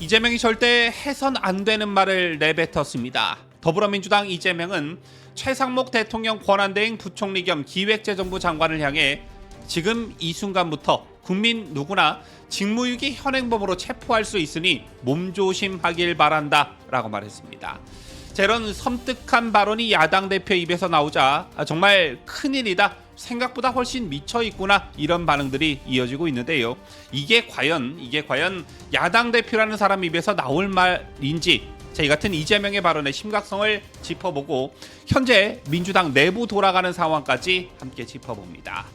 이재명이 절대 해선 안 되는 말을 내뱉었습니다. 더불어민주당 이재명은 최상목 대통령 권한대행 부총리 겸 기획재정부 장관을 향해 지금 이 순간부터 국민 누구나 직무유기 현행범으로 체포할 수 있으니 몸조심하길 바란다 라고 말했습니다. 이런 섬뜩한 발언이 야당 대표 입에서 나오자 정말 큰일이다, 생각보다 훨씬 미쳐 있구나, 이런 반응들이 이어지고 있는데요. 이게 과연 야당 대표라는 사람 입에서 나올 말인지 이 같은 이재명의 발언의 심각성을 짚어보고 현재 민주당 내부 돌아가는 상황까지 함께 짚어봅니다.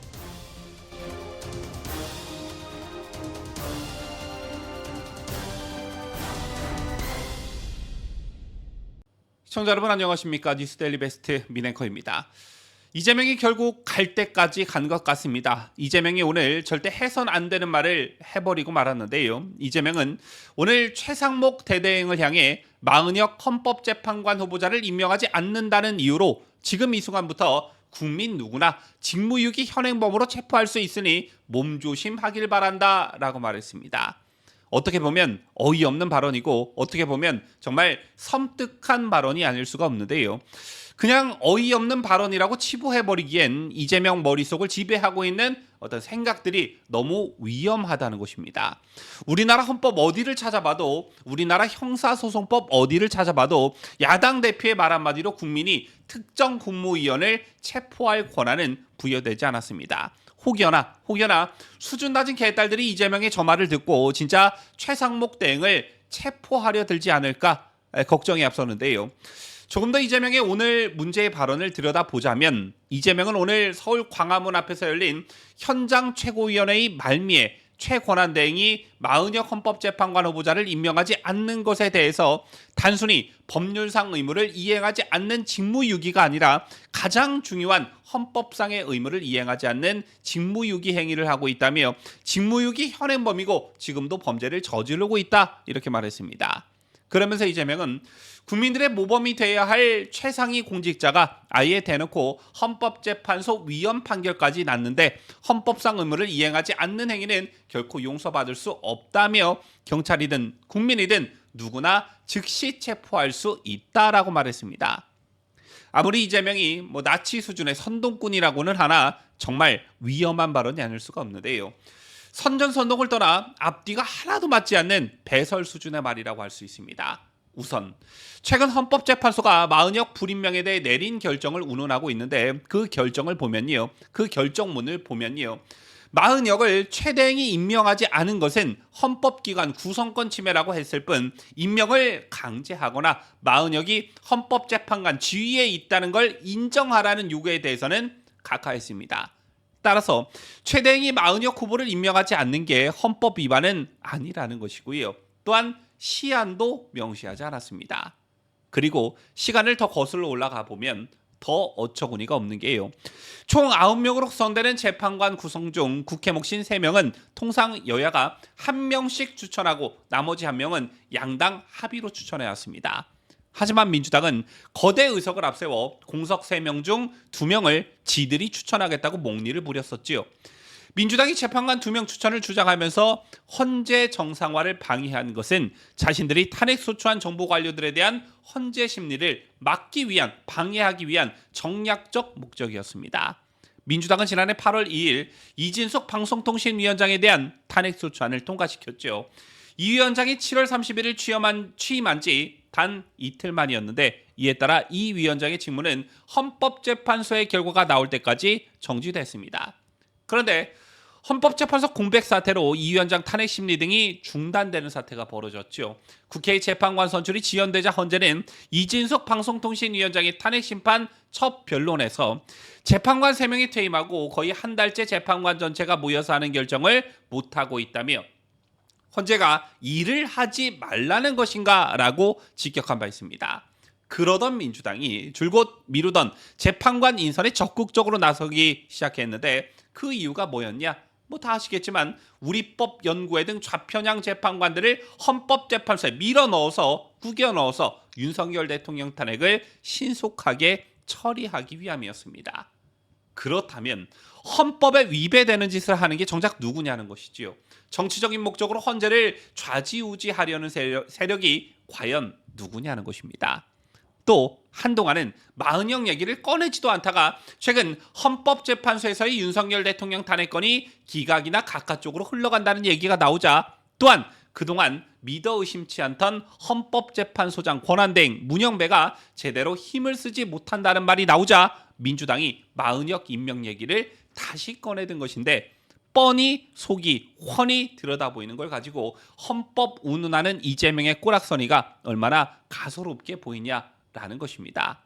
시청자 여러분 안녕하십니까? 뉴스데일리 베스트 민앵커입니다. 이재명이 결국 갈 때까지 간 것 같습니다. 이재명이 오늘 절대 해선 안 되는 말을 해버리고 말았는데요. 이재명은 오늘 최상목 대대행을 향해 마은혁 헌법재판관 후보자를 임명하지 않는다는 이유로 지금 이 순간부터 국민 누구나 직무유기 현행범으로 체포할 수 있으니 몸조심하길 바란다 라고 말했습니다. 어떻게 보면 어이없는 발언이고 어떻게 보면 정말 섬뜩한 발언이 아닐 수가 없는데요. 그냥 어이없는 발언이라고 치부해버리기엔 이재명 머릿속을 지배하고 있는 어떤 생각들이 너무 위험하다는 것입니다. 우리나라 헌법 어디를 찾아봐도, 우리나라 형사소송법 어디를 찾아봐도 야당 대표의 말 한마디로 국민이 특정 국무위원을 체포할 권한은 부여되지 않았습니다. 혹여나 수준 낮은 개딸들이 이재명의 저 말을 듣고 진짜 최상목 대행을 체포하려 들지 않을까 걱정이 앞서는데요. 조금 더 이재명의 오늘 문제의 발언을 들여다보자면 이재명은 오늘 서울 광화문 앞에서 열린 현장 최고위원회의 말미에 최권한대행이 마은혁 헌법재판관 후보자를 임명하지 않는 것에 대해서 단순히 법률상 의무를 이행하지 않는 직무유기가 아니라 가장 중요한 헌법상의 의무를 이행하지 않는 직무유기 행위를 하고 있다며 직무유기 현행범이고 지금도 범죄를 저지르고 있다, 이렇게 말했습니다. 그러면서 이재명은 국민들의 모범이 돼야 할 최상위 공직자가 아예 대놓고 헌법재판소 위헌 판결까지 났는데 헌법상 의무를 이행하지 않는 행위는 결코 용서받을 수 없다며 경찰이든 국민이든 누구나 즉시 체포할 수 있다라고 말했습니다. 아무리 이재명이 나치 수준의 선동꾼이라고는 하나 정말 위험한 발언이 아닐 수가 없는데요. 선전선동을 떠나 앞뒤가 하나도 맞지 않는 배설 수준의 말이라고 할 수 있습니다. 우선 최근 헌법재판소가 마은혁 불임명에 대해 내린 결정을 운운하고 있는데 그 결정을 보면요, 그 결정문을 보면요, 마은혁을 최대행이 임명하지 않은 것은 헌법기관 구성권 침해라고 했을 뿐 임명을 강제하거나 마은혁이 헌법재판관 지위에 있다는 걸 인정하라는 요구에 대해서는 각하했습니다. 따라서 최대행이 마은혁 후보를 임명하지 않는 게 헌법 위반은 아니라는 것이고요. 또한 시한도 명시하지 않았습니다. 그리고 시간을 더 거슬러 올라가 보면 더 어처구니가 없는 게요. 총 9명으로 구성되는 재판관 구성 중 국회 몫인 3명은 통상 여야가 1명씩 추천하고 나머지 1명은 양당 합의로 추천해왔습니다. 하지만 민주당은 거대 의석을 앞세워 공석 3명 중 2명을 지들이 추천하겠다고 목리를 부렸었지요. 민주당이 재판관 2명 추천을 주장하면서 헌재 정상화를 방해한 것은 자신들이 탄핵소추한 정보 관료들에 대한 헌재 심리를 막기 위한, 방해하기 위한 정략적 목적이었습니다. 민주당은 지난해 8월 2일 이진숙 방송통신위원장에 대한 탄핵소추안을 통과시켰죠. 이 위원장이 7월 31일 취임한 지 단 이틀 만이었는데 이에 따라 이 위원장의 직무는 헌법재판소의 결과가 나올 때까지 정지됐습니다. 그런데 헌법재판소 공백 사태로 이 위원장 탄핵 심리 등이 중단되는 사태가 벌어졌죠. 국회의 재판관 선출이 지연되자 헌재는 이진숙 방송통신위원장의 탄핵 심판 첫 변론에서 재판관 3명이 퇴임하고 거의 한 달째 재판관 전체가 모여서 하는 결정을 못하고 있다며 헌재가 일을 하지 말라는 것인가 라고 직격한 바 있습니다. 그러던 민주당이 줄곧 미루던 재판관 인선에 적극적으로 나서기 시작했는데 그 이유가 뭐였냐? 다 아시겠지만 우리법 연구회 등 좌편향 재판관들을 헌법재판소에 밀어넣어서 구겨넣어서 윤석열 대통령 탄핵을 신속하게 처리하기 위함이었습니다. 그렇다면 헌법에 위배되는 짓을 하는 게 정작 누구냐는 것이지요. 정치적인 목적으로 헌재를 좌지우지하려는 세력이 과연 누구냐는 것입니다. 또 한동안은 마은영 얘기를 꺼내지도 않다가 최근 헌법재판소에서의 윤석열 대통령 탄핵건이 기각이나 각하 쪽으로 흘러간다는 얘기가 나오자 또한 그동안 믿어 의심치 않던 헌법재판소장 권한대행 문영배가 제대로 힘을 쓰지 못한다는 말이 나오자 민주당이 마은혁 임명 얘기를 다시 꺼내든 것인데 뻔히 속이 훤히 들여다보이는 걸 가지고 헌법 운운하는 이재명의 꼬락서니가 얼마나 가소롭게 보이냐라는 것입니다.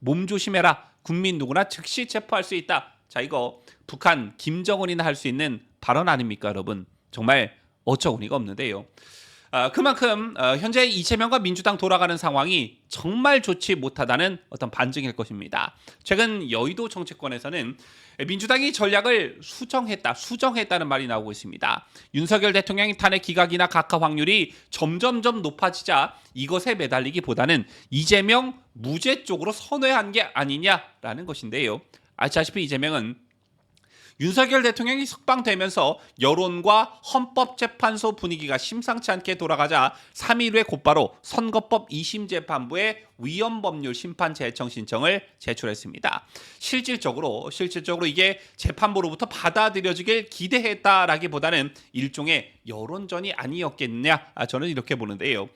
몸조심해라. 국민 누구나 즉시 체포할 수 있다. 자, 이거 북한 김정은이나 할 수 있는 발언 아닙니까, 여러분? 정말 어처구니가 없는데요. 그만큼 현재 이재명과 민주당 돌아가는 상황이 정말 좋지 못하다는 어떤 반증일 것입니다. 최근 여의도 정치권에서는 민주당이 전략을 수정했다는 말이 나오고 있습니다. 윤석열 대통령의 탄핵 기각이나 각하 확률이 점점점 높아지자 이것에 매달리기보다는 이재명 무죄 쪽으로 선회한 게 아니냐라는 것인데요. 아시다시피 이재명은 윤석열 대통령이 석방되면서 여론과 헌법재판소 분위기가 심상치 않게 돌아가자 3일 후에 곧바로 선거법 2심 재판부에 위헌법률 심판 재청 신청을 제출했습니다. 실질적으로 이게 재판부로부터 받아들여지길 기대했다라기보다는 일종의 여론전이 아니었겠냐, 저는 이렇게 보는데요.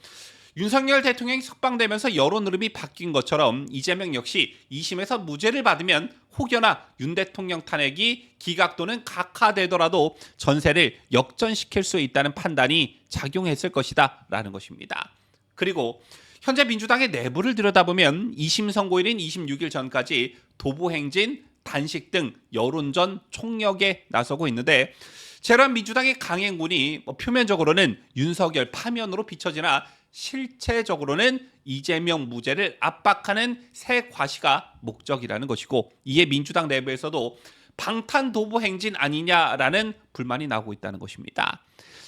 윤석열 대통령이 석방되면서 여론 흐름이 바뀐 것처럼 이재명 역시 2심에서 무죄를 받으면 혹여나 윤 대통령 탄핵이 기각 또는 각하되더라도 전세를 역전시킬 수 있다는 판단이 작용했을 것이다 라는 것입니다. 그리고 현재 민주당의 내부를 들여다보면 2심 선고일인 26일 전까지 도보행진, 단식 등 여론전 총력에 나서고 있는데 재란 민주당의 강행군이 표면적으로는 윤석열 파면으로 비춰지나 실체적으로는 이재명 무죄를 압박하는 새 과시가 목적이라는 것이고 이에 민주당 내부에서도 방탄 도보 행진 아니냐라는 불만이 나오고 있다는 것입니다.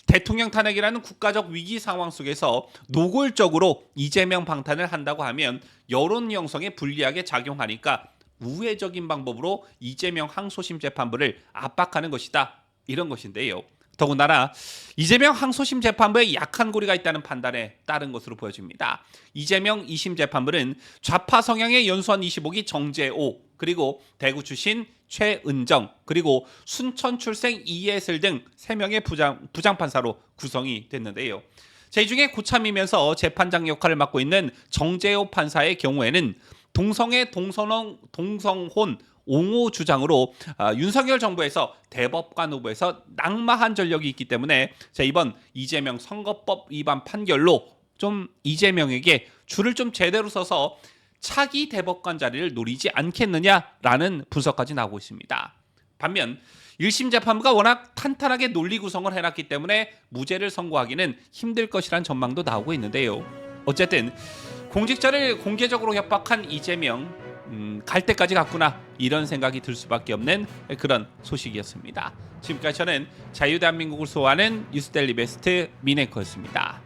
대통령 탄핵이라는 국가적 위기 상황 속에서 노골적으로 이재명 방탄을 한다고 하면 여론 형성에 불리하게 작용하니까 우회적인 방법으로 이재명 항소심 재판부를 압박하는 것이다. 이런 것인데요. 더군다나 이재명 항소심 재판부에 약한 고리가 있다는 판단에 따른 것으로 보여집니다. 이재명 2심 재판부는 좌파 성향의 연수원 25기 정재호, 그리고 대구 출신 최은정, 그리고 순천 출생 이예슬 등 3명의 부장판사로 구성이 됐는데요. 이 중에 고참이면서 재판장 역할을 맡고 있는 정재호 판사의 경우에는 동성애 동성혼 옹호 주장으로 윤석열 정부에서 대법관 후보에서 낙마한 전력이 있기 때문에 이번 이재명 선거법 위반 판결로 좀 이재명에게 줄을 좀 제대로 서서 차기 대법관 자리를 노리지 않겠느냐라는 분석까지 나오고 있습니다. 반면 1심 재판부가 워낙 탄탄하게 논리 구성을 해놨기 때문에 무죄를 선고하기는 힘들 것이란 전망도 나오고 있는데요. 어쨌든 공직자를 공개적으로 협박한 이재명 갈 때까지 갔구나 이런 생각이 들 수밖에 없는 그런 소식이었습니다. 지금까지 저는 자유대한민국을 소화하는 뉴스데일리 베스트 민앵커였습니다.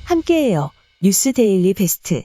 함께해요. 뉴스데일리 베스트.